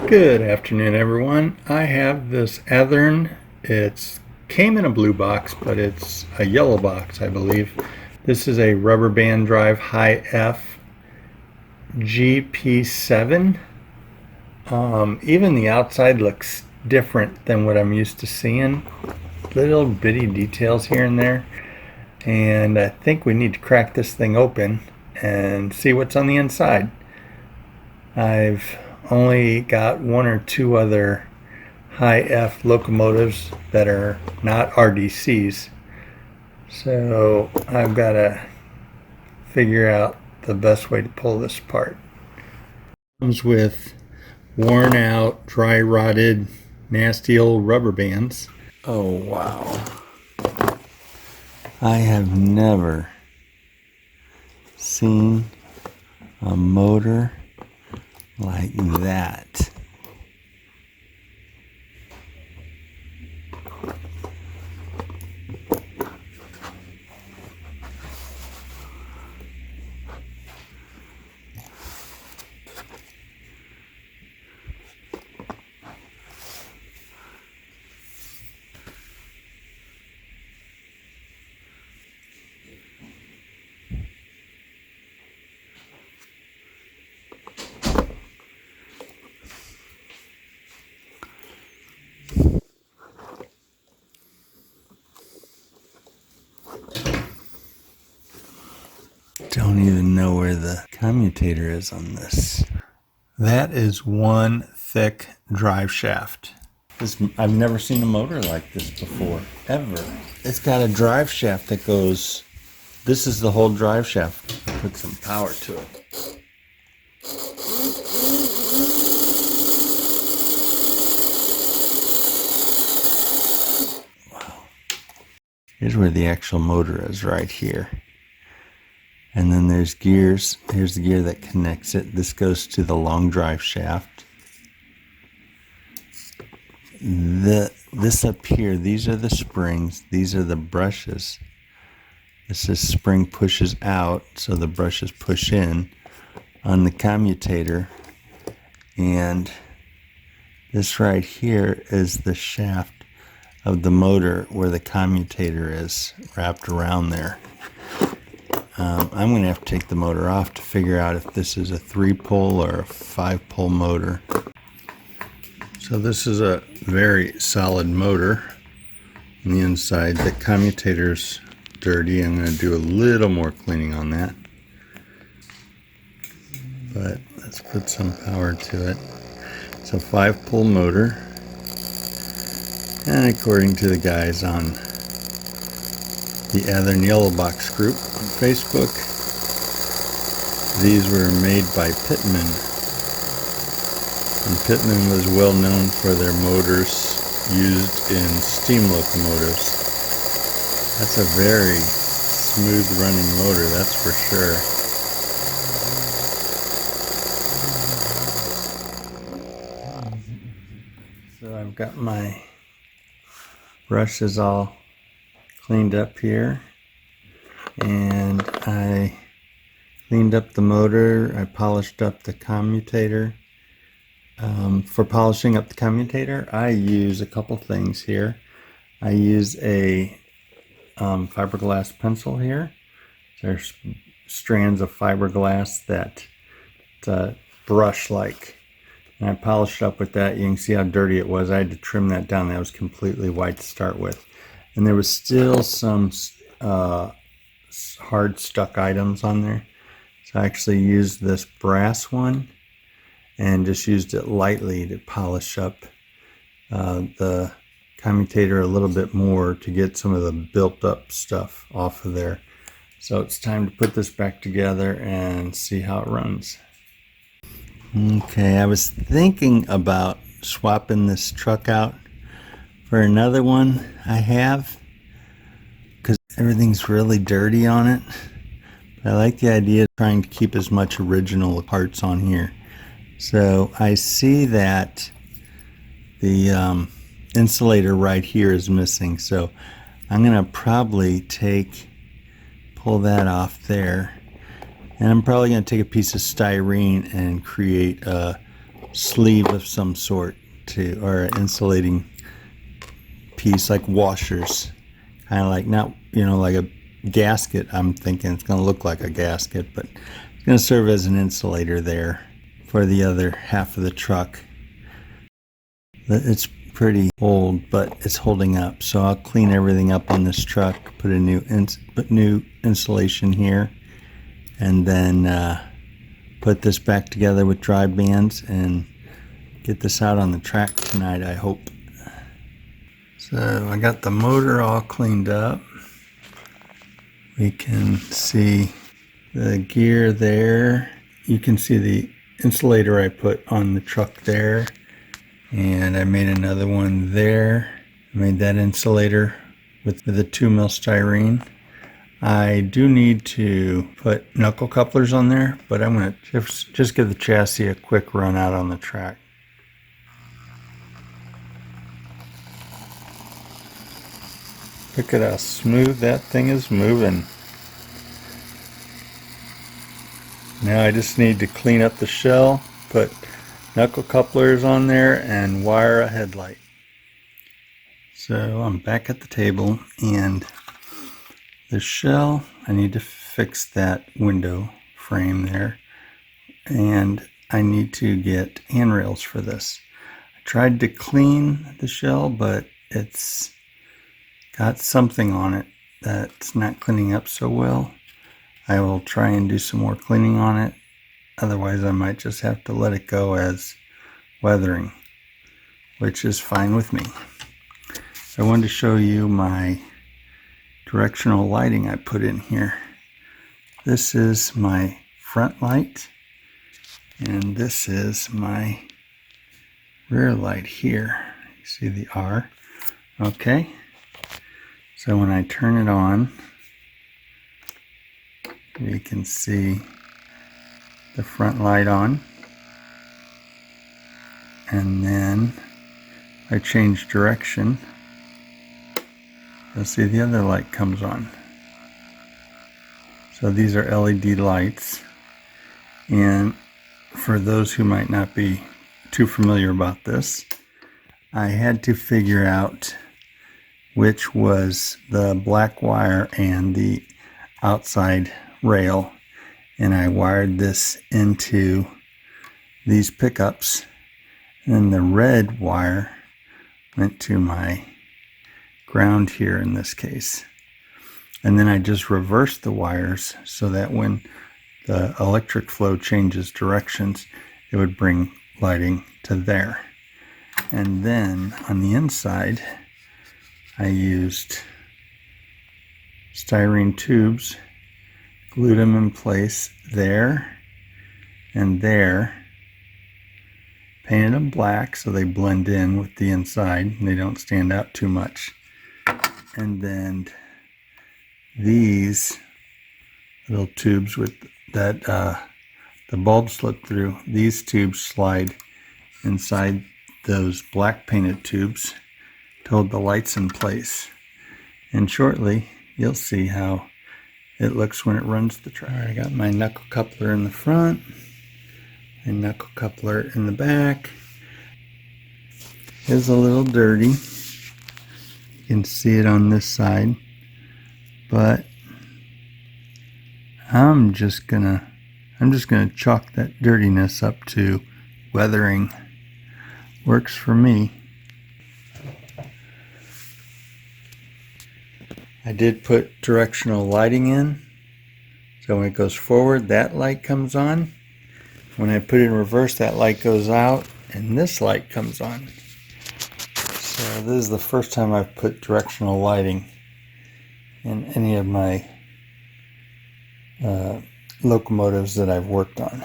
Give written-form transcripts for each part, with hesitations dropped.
Good afternoon, everyone. I have this Athearn. It came in a blue box, but it's a yellow box, I believe. This is a rubber band drive high F GP7. Even the outside looks different than what I'm used to seeing. Little bitty details here and there. And I think we need to crack this thing open and see what's on the inside. I've only got one or two other high F locomotives that are not RDCs, so I've got to figure out the best way to pull this apart. It comes with worn out, dry rotted, nasty old rubber bands. Oh wow, I have never seen a motor like that. Don't even know where the commutator is on this. That is one thick drive shaft. I've never seen a motor like this before, ever. It's got a drive shaft that goes, this is the whole drive shaft. Put some power to it. Wow. Here's where the actual motor is, right here. And then there's gears. Here's the gear that connects it. This goes to the long drive shaft. This up here, these are the springs. These are the brushes. This spring pushes out, so the brushes push in on the commutator. And this right here is the shaft of the motor where the commutator is wrapped around there. I'm going to have to take the motor off to figure out if this is a 3-pole or a 5-pole motor. So this is a very solid motor on the inside. The commutator's dirty. I'm going to do a little more cleaning on that. But let's put some power to it. It's a 5-pole motor. And according to the guys on the Athearn Yellow Box group on Facebook, these were made by Pittman. And Pittman was well known for their motors used in steam locomotives. That's a very smooth running motor, that's for sure. So I've got my brushes all cleaned up here, and I cleaned up the motor. I polished up the commutator. For polishing up the commutator, I use a couple things here. I use a fiberglass pencil here. There's strands of fiberglass that brush like, and I polished up with that. You can see how dirty it was. I had to trim that down. That was completely white to start with. And there was still some hard stuck items on there. So I actually used this brass one and just used it lightly to polish up the commutator a little bit more to get some of the built up stuff off of there. So it's time to put this back together and see how it runs. Okay, I was thinking about swapping this truck out for another one I have, because everything's really dirty on it. But I like the idea of trying to keep as much original parts on here. So I see that the insulator right here is missing, so I'm gonna probably pull that off there, and I'm probably gonna take a piece of styrene and create a sleeve of some sort to, or an insulating piece like washers, kind of like, not, you know, like a gasket. I'm thinking it's going to look like a gasket, but it's going to serve as an insulator there for the other half of the truck. It's pretty old, but it's holding up, so I'll clean everything up on this truck, put a new insulation here, and then put this back together with dry bands and get this out on the track tonight, I hope. So I got the motor all cleaned up. We can see the gear there. You can see the insulator I put on the truck there. And I made another one there. I made that insulator with the 2mm styrene. I do need to put knuckle couplers on there, but I'm going to just give the chassis a quick run out on the track. Look at how smooth that thing is moving. Now I just need to clean up the shell, put knuckle couplers on there, and wire a headlight. So I'm back at the table, and the shell, I need to fix that window frame there, and I need to get handrails for this. I tried to clean the shell, but it's got something on it that's not cleaning up so well. I will try and do some more cleaning on it. Otherwise, I might just have to let it go as weathering, which is fine with me. I wanted to show you my directional lighting I put in here. This is my front light, and this is my rear light here. You see the R? Okay. So when I turn it on, you can see the front light on, and then I change direction. You'll see the other light comes on. So these are LED lights, and for those who might not be too familiar about this, I had to figure out which was the black wire and the outside rail, and I wired this into these pickups, and the red wire went to my ground here in this case. And then I just reversed the wires so that when the electric flow changes directions, it would bring lighting to there. And then on the inside, I used styrene tubes, glued them in place there and there, painted them black so they blend in with the inside and they don't stand out too much. And then these little tubes with that the bulb slipped through, these tubes slide inside those black painted tubes to hold the lights in place. And shortly you'll see how it looks when it runs the track. Alright, I got my knuckle coupler in the front and knuckle coupler in the back. It's a little dirty. You can see it on this side, but I'm just gonna chalk that dirtiness up to weathering. Works for me. I did put directional lighting in, so when it goes forward, that light comes on. When I put it in reverse, that light goes out, and this light comes on. So this is the first time I've put directional lighting in any of my locomotives that I've worked on.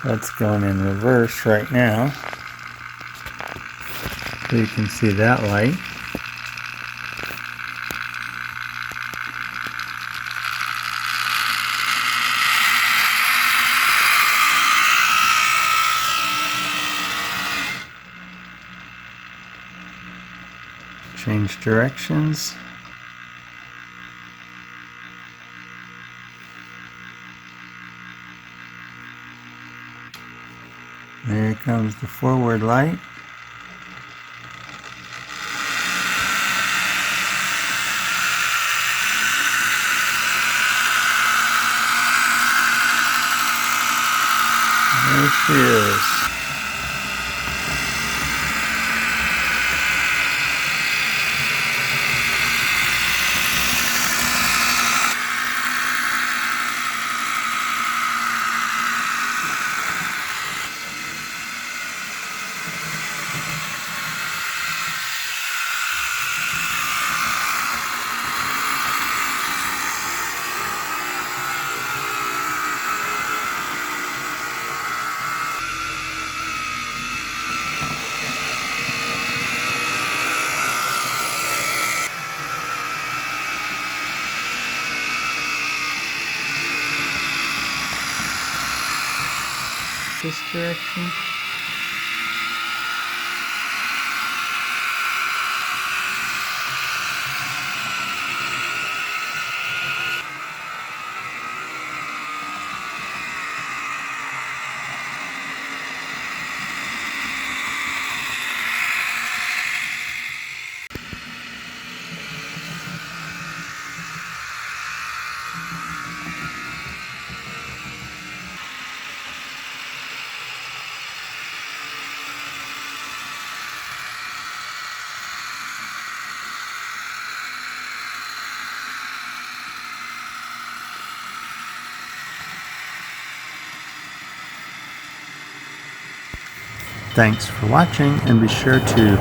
So that's going in reverse right now. So you can see that light. Change directions. comes the forward light. There she is. This direction. Thanks for watching, and be sure to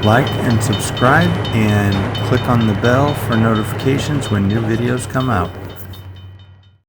like and subscribe and click on the bell for notifications when new videos come out.